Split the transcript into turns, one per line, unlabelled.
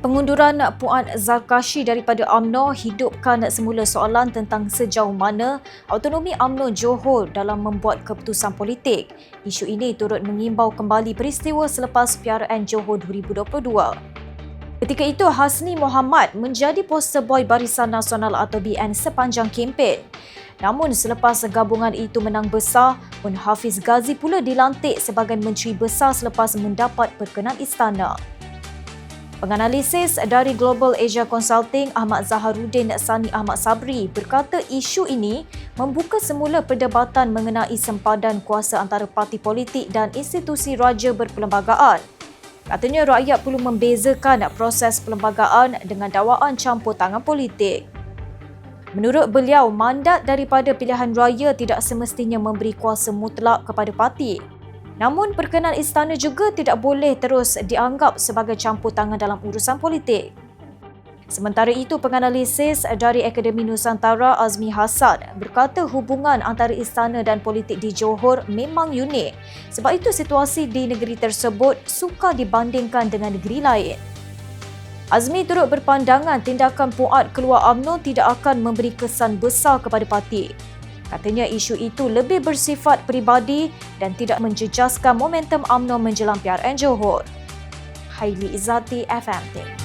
Pengunduran Puan Zarkashi daripada UMNO hidupkan semula soalan tentang sejauh mana autonomi UMNO Johor dalam membuat keputusan politik. Isu ini turut mengimbau kembali peristiwa selepas PRN Johor 2022. Ketika itu, Hasni Mohamad menjadi poster boy Barisan Nasional atau BN sepanjang kempen. Namun selepas gabungan itu menang besar, Pun Hafiz Ghazi pula dilantik sebagai Menteri Besar selepas mendapat perkenan istana. Penganalisis dari Global Asia Consulting Ahmad Zaharuddin Sani Ahmad Sabri berkata isu ini membuka semula perdebatan mengenai sempadan kuasa antara parti politik dan institusi raja berperlembagaan. Katanya rakyat perlu membezakan proses perlembagaan dengan dakwaan campur tangan politik. Menurut beliau, mandat daripada pilihan raya tidak semestinya memberi kuasa mutlak kepada parti. Namun, perkenan istana juga tidak boleh terus dianggap sebagai campur tangan dalam urusan politik. Sementara itu, penganalisis dari Akademi Nusantara Azmi Hassan berkata hubungan antara istana dan politik di Johor memang unik. Sebab itu, situasi di negeri tersebut sukar dibandingkan dengan negeri lain. Azmi turut berpandangan tindakan Puan keluar UMNO tidak akan memberi kesan besar kepada parti. Katanya isu itu lebih bersifat peribadi dan tidak menjejaskan momentum UMNO menjelang PRN Johor. Haili Izzati, FMT.